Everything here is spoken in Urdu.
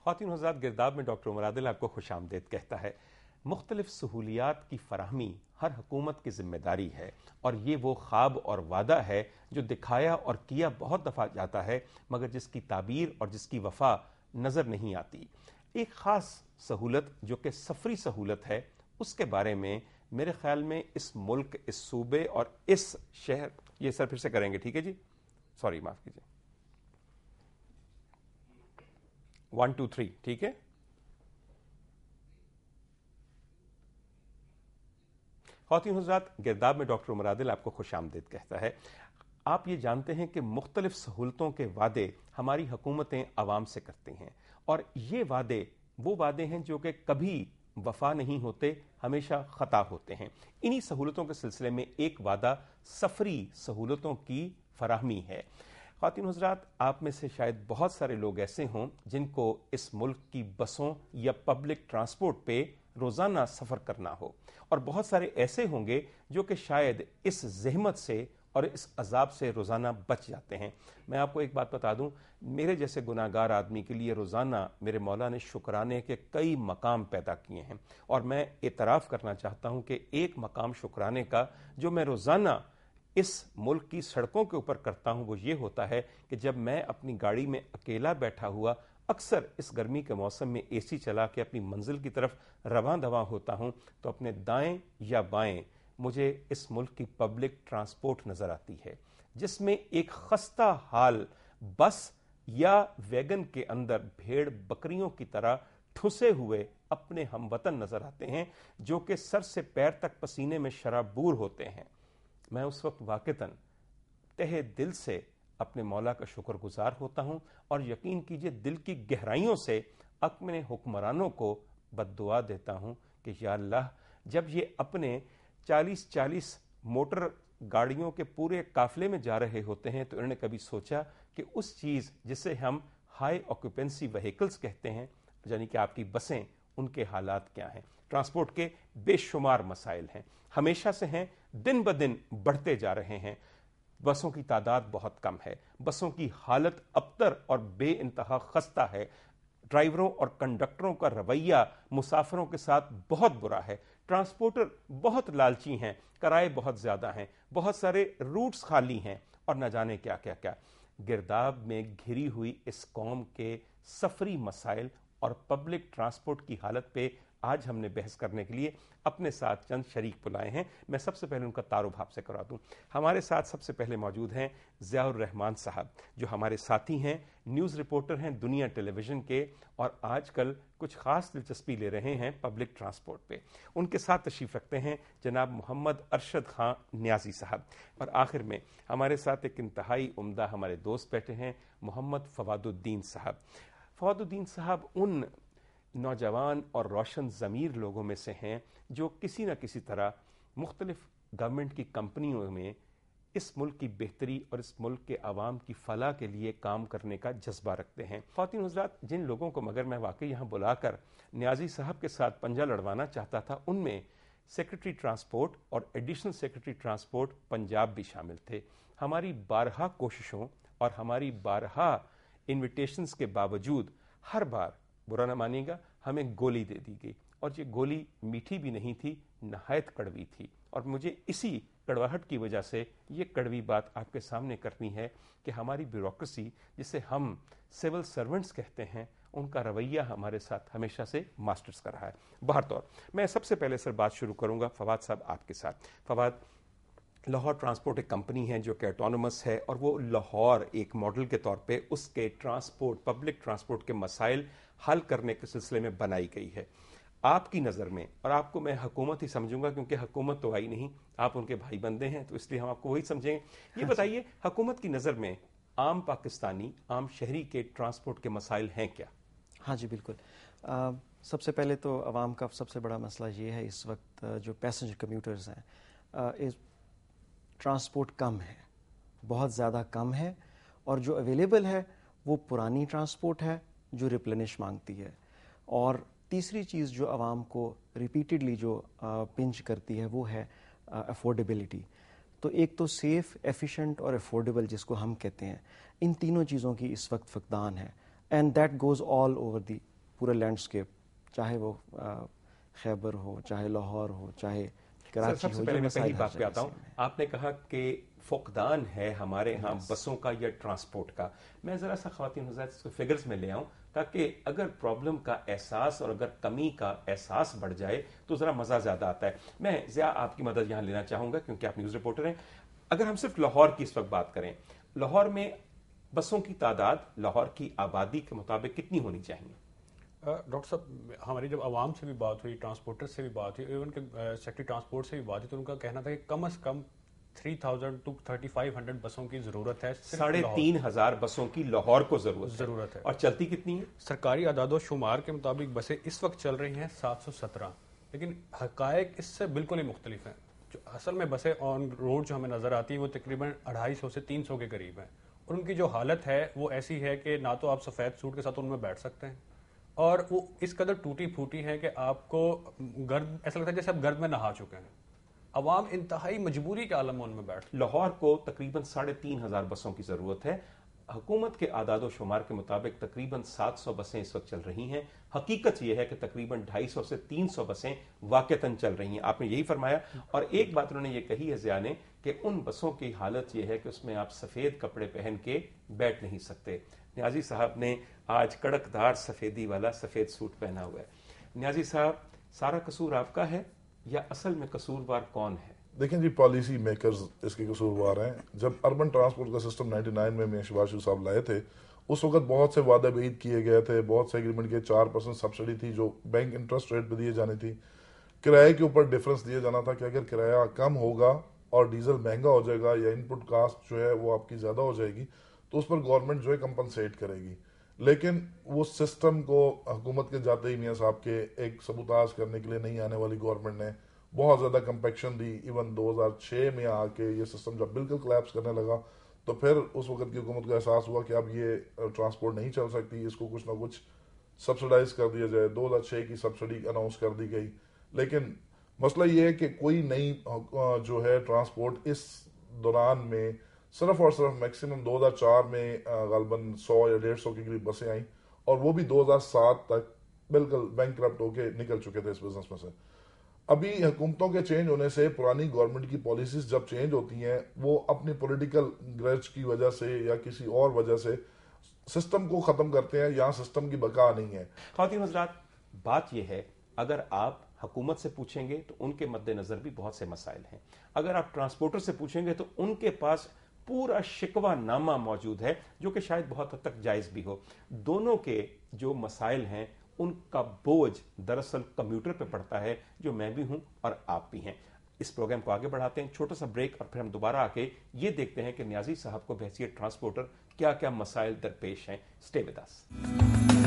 خواتین حضرات، گرداب میں ڈاکٹر عمر عادل آپ کو خوش آمدید کہتا ہے۔ مختلف سہولیات کی فراہمی ہر حکومت کی ذمہ داری ہے، اور یہ وہ خواب اور وعدہ ہے جو دکھایا اور کیا بہت دفعہ جاتا ہے، مگر جس کی تعبیر اور جس کی وفا نظر نہیں آتی۔ ایک خاص سہولت جو کہ سفری سہولت ہے، اس کے بارے میں میرے خیال میں اس ملک، اس صوبے اور اس شہر، یہ سر پھر سے کریں گے، ٹھیک ہے جی، سوری معاف کیجیے، 1 2 3 ٹھیک ہے۔ خواتین حضرات، گرداب میں ڈاکٹر عمر عادل آپ کو خوش آمدید کہتا ہے۔ آپ یہ جانتے ہیں کہ مختلف سہولتوں کے وعدے ہماری حکومتیں عوام سے کرتی ہیں، اور یہ وعدے وہ وعدے ہیں جو کہ کبھی وفا نہیں ہوتے، ہمیشہ خطا ہوتے ہیں۔ انہی سہولتوں کے سلسلے میں ایک وعدہ سفری سہولتوں کی فراہمی ہے۔ خواتین حضرات، آپ میں سے شاید بہت سارے لوگ ایسے ہوں جن کو اس ملک کی بسوں یا پبلک ٹرانسپورٹ پہ روزانہ سفر کرنا ہو، اور بہت سارے ایسے ہوں گے جو کہ شاید اس زحمت سے اور اس عذاب سے روزانہ بچ جاتے ہیں۔ میں آپ کو ایک بات بتا دوں، میرے جیسے گناہ گار آدمی کے لیے روزانہ میرے مولا نے شکرانے کے کئی مقام پیدا کیے ہیں، اور میں اعتراف کرنا چاہتا ہوں کہ ایک مقام شکرانے کا جو میں روزانہ اس ملک کی سڑکوں کے اوپر کرتا ہوں، وہ یہ ہوتا ہے کہ جب میں اپنی گاڑی میں اکیلا بیٹھا ہوا اکثر اس گرمی کے موسم میں اے سی چلا کے اپنی منزل کی طرف رواں دواں ہوتا ہوں، تو اپنے دائیں یا بائیں مجھے اس ملک کی پبلک ٹرانسپورٹ نظر آتی ہے، جس میں ایک خستہ حال بس یا ویگن کے اندر بھیڑ بکریوں کی طرح ٹھسے ہوئے اپنے ہم وطن نظر آتے ہیں، جو کہ سر سے پیر تک پسینے میں شرابور ہوتے ہیں۔ میں اس وقت واقعتاً تہہ دل سے اپنے مولا کا شکر گزار ہوتا ہوں، اور یقین کیجئے دل کی گہرائیوں سے اپنے حکمرانوں کو بد دعا دیتا ہوں کہ یا اللہ، جب یہ اپنے 40 موٹر گاڑیوں کے پورے قافلے میں جا رہے ہوتے ہیں تو انہوں نے کبھی سوچا کہ اس چیز جسے ہم ہائی آکوپینسی وہیکلز کہتے ہیں، یعنی کہ آپ کی بسیں، ان کے حالات کیا ہیں؟ ٹرانسپورٹ کے بے شمار مسائل ہیں، ہمیشہ سے ہیں، دن بدن بڑھتے جا رہے ہیں۔ بسوں کی تعداد بہت کم ہے، بسوں کی حالت ابتر اور بے انتہا خستہ ہے، ڈرائیوروں اور کنڈکٹروں کا رویہ مسافروں کے ساتھ بہت برا ہے، ٹرانسپورٹر بہت لالچی ہیں، کرائے بہت زیادہ ہیں، بہت سارے روٹس خالی ہیں، اور نہ جانے کیا کیا کیا۔ گرداب میں گھری ہوئی اس قوم کے سفری مسائل اور پبلک ٹرانسپورٹ کی حالت پہ آج ہم نے بحث کرنے کے لیے اپنے ساتھ چند شریک بلائے ہیں۔ میں سب سے پہلے ان کا تعارف آپ سے کرا دوں۔ ہمارے ساتھ سب سے پہلے موجود ہیں ضیاء الرحمان صاحب، جو ہمارے ساتھی ہیں، نیوز رپورٹر ہیں دنیا ٹیلی ویژن کے، اور آج کل کچھ خاص دلچسپی لے رہے ہیں پبلک ٹرانسپورٹ پہ۔ ان کے ساتھ تشریف رکھتے ہیں جناب محمد ارشد خان نیازی صاحب، اور آخر میں ہمارے ساتھ ایک انتہائی عمدہ ہمارے دوست بیٹھے ہیں، محمد فواد الدین صاحب۔ فواد الدین صاحب ان نوجوان اور روشن ضمیر لوگوں میں سے ہیں جو کسی نہ کسی طرح مختلف گورنمنٹ کی کمپنیوں میں اس ملک کی بہتری اور اس ملک کے عوام کی فلاح کے لیے کام کرنے کا جذبہ رکھتے ہیں۔ خواتین حضرات، جن لوگوں کو مگر میں واقعی یہاں بلا کر نیازی صاحب کے ساتھ پنجہ لڑوانا چاہتا تھا، ان میں سیکرٹری ٹرانسپورٹ اور ایڈیشنل سیکرٹری ٹرانسپورٹ پنجاب بھی شامل تھے۔ ہماری بارہا کوششوں اور ہماری بارہا انویٹیشنز کے باوجود ہر بار، برا نہ مانیے گا، ہمیں گولی دے دی گئی، اور یہ گولی میٹھی بھی نہیں تھی، نہایت کڑوی تھی، اور مجھے اسی کڑواہٹ کی وجہ سے یہ کڑوی بات آپ کے سامنے کرنی ہے کہ ہماری بیوروکریسی، جسے ہم سول سرونٹس کہتے ہیں، ان کا رویہ ہمارے ساتھ ہمیشہ سے ماسٹرز کا رہا ہے۔ بہرطور میں سب سے پہلے سر بات شروع کروں گا فواد صاحب آپ کے ساتھ۔ فواد، لاہور ٹرانسپورٹ ایک کمپنی ہے جو کہ آٹونومس ہے، اور وہ لاہور ایک ماڈل کے طور پہ اس کے ٹرانسپورٹ، پبلک ٹرانسپورٹ کے مسائل حل کرنے کے سلسلے میں بنائی گئی ہے۔ آپ کی نظر میں، اور آپ کو میں حکومت ہی سمجھوں گا کیونکہ حکومت تو آئی نہیں، آپ ان کے بھائی بندے ہیں، تو اس لیے ہم آپ کو وہی سمجھیں گے۔ یہ بتائیے، حکومت کی نظر میں عام پاکستانی، عام شہری کے ٹرانسپورٹ کے مسائل ہیں کیا؟ ہاں جی، بالکل۔ سب سے پہلے تو عوام کا سب سے بڑا مسئلہ یہ ہے اس وقت جو پیسنجر کمیوٹرز ہیں، ٹرانسپورٹ کم ہے، بہت زیادہ کم ہے، اور جو اویلیبل ہے وہ پرانی ٹرانسپورٹ ہے جو ریپلینش مانگتی ہے۔ اور تیسری چیز جو عوام کو ریپیٹڈلی جو پنچ کرتی ہے وہ ہے افورڈیبلٹی۔ تو ایک تو سیف، ایفیشینٹ اور افورڈیبل جس کو ہم کہتے ہیں، ان تینوں چیزوں کی اس وقت فقدان ہے، and that goes all over the پورا لینڈسکیپ، چاہے وہ خیبر ہو، چاہے لاہور ہو، چاہے کراچی سب سے ہو. پہلے جو میں پہلی مسائل بات پہ آتا ہوں. آپ نے کہا کہ فقدان ہے ہمارے ہاں بسوں کا یا ٹرانسپورٹ کا. میں ذرا سا خواتین حضرات اس کو فگرز میں لے آؤں تاکہ اگر پرابلم کا احساس اور اگر کمی کا احساس بڑھ جائے تو ذرا مزہ زیادہ آتا ہے. میں ضیاء آپ کی مدد یہاں لینا چاہوں گا کیونکہ آپ نیوز رپورٹر ہیں. اگر ہم صرف لاہور کی اس وقت بات کریں، لاہور میں بسوں کی تعداد لاہور کی آبادی کے مطابق کتنی ہونی چاہیے؟ ڈاکٹر صاحب، ہماری جب عوام سے بھی بات ہوئی، ٹرانسپورٹر سے بھی بات ہوئی، ایون کہ سیکٹری ٹرانسپورٹ سے بھی بات ہوئی، تو ان کا کہنا تھا کہ کم از کم 3000 to 3500 بسوں کی ضرورت ہے. 3500 بسوں کی لاہور کو ضرورت ہے. اور چلتی کتنی ہے؟ سرکاری اعداد و شمار کے مطابق بسیں اس وقت چل رہی ہیں 717، لیکن حقائق اس سے بالکل ہی مختلف ہیں. جو اصل میں بسیں آن روڈ جو ہمیں نظر آتی ہیں وہ تقریباً 250 سے 300 کے قریب ہیں، اور ان کی جو حالت ہے وہ ایسی ہے کہ نہ تو آپ سفید سوٹ کے ساتھ ان میں بیٹھ سکتے ہیں، اور وہ اس قدر ٹوٹی پھوٹی ہے کہ آپ کو گرد ایسا لگتا ہے جیسے آپ گرد میں نہا چکے ہیں. عوام انتہائی مجبوری کے عالم میں ان میں بیٹھ. لاہور کو تقریباً 3500 بسوں کی ضرورت ہے. حکومت کے اعداد و شمار کے مطابق تقریباً 700 بسیں اس وقت چل رہی ہیں. حقیقت یہ ہے کہ تقریباً 250 سے 300 بسیں واقعتاً چل رہی ہیں. آپ نے یہی فرمایا. اور ایک بات انہوں نے یہ کہی ہے ضیاء نے کہ ان بسوں کی حالت یہ ہے کہ اس میں آپ سفید کپڑے پہن کے بیٹھ نہیں سکتے. نیازی صاحب نے آج کڑکدار سفیدی والا سفید سوٹ پہنا ہوا ہے. نیازی صاحب، سارا قصور آپ کا ہے یا اصل میں قصوروار کون ہے؟ دیکھیں جی، پالیسی میکرز اس کے قصوروار ہیں. جب اربن ٹرانسپورٹ کا سسٹم 99 میں شہباز شریف صاحب لائے تھے، اس وقت بہت سے وعدے بعید کیے گئے تھے، بہت سے ایگریمنٹ کے 4% سبسڈی تھی جو بینک انٹرسٹ ریٹ پہ دیے جانی تھی. کرائے کے اوپر ڈفرنس دیا جانا تھا کہ اگر کرایہ کم ہوگا اور ڈیزل مہنگا ہو جائے گا یا ان پٹ کاسٹ جو ہے وہ آپ کی زیادہ ہو جائے گی تو اس پر گورنمنٹ جو ہے کمپنسیٹ کرے گی. لیکن وہ سسٹم کو حکومت کے جاتے ہی میاں صاحب کے ایک سبوتاژ کرنے کے لیے نہیں آنے والی گورنمنٹ نے بہت زیادہ کمپیکشن دی. ایون 2006 میں آ کے یہ سسٹم جب بالکل کلیپس کرنے لگا تو پھر اس وقت کی حکومت کو احساس ہوا کہ اب یہ ٹرانسپورٹ نہیں چل سکتی، اس کو کچھ نہ کچھ سبسڈائز کر دیا جائے. 2006 کی سبسڈی اناؤنس کر دی گئی. لیکن مسئلہ یہ ہے کہ کوئی نئی جو ہے ٹرانسپورٹ اس دوران میں صرف اور صرف میکسیمم 2004 میں غالباً 100 یا 150 کے قریب بسیں آئیں، اور وہ بھی 2007 تک بالکل بینکرپٹ ہو کے نکل چکے تھے اس بزنس میں سے. ابھی حکومتوں کے چینج ہونے سے پرانی گورنمنٹ کی پالیسیز جب چینج ہوتی ہیں وہ اپنی پولیٹیکل گرج کی وجہ سے یا کسی اور وجہ سے سسٹم کو ختم کرتے ہیں. یہاں سسٹم کی بقا نہیں ہے. خواتین حضرات، بات یہ ہے اگر آپ حکومت سے پوچھیں گے تو ان کے مد نظر بھی بہت سے مسائل ہیں. اگر آپ ٹرانسپورٹر سے پوچھیں گے تو ان کے پاس پورا شکوہ نامہ موجود ہے جو کہ شاید بہت حد تک جائز بھی ہو. دونوں کے جو مسائل ہیں ان کا بوجھ دراصل کمیوٹر پہ پڑتا ہے، جو میں بھی ہوں اور آپ بھی ہیں. اس پروگرام کو آگے بڑھاتے ہیں، چھوٹا سا بریک، اور پھر ہم دوبارہ آ کے یہ دیکھتے ہیں کہ نیازی صاحب کو بحیثیت ٹرانسپورٹر کیا کیا مسائل درپیش ہیں. Stay with us.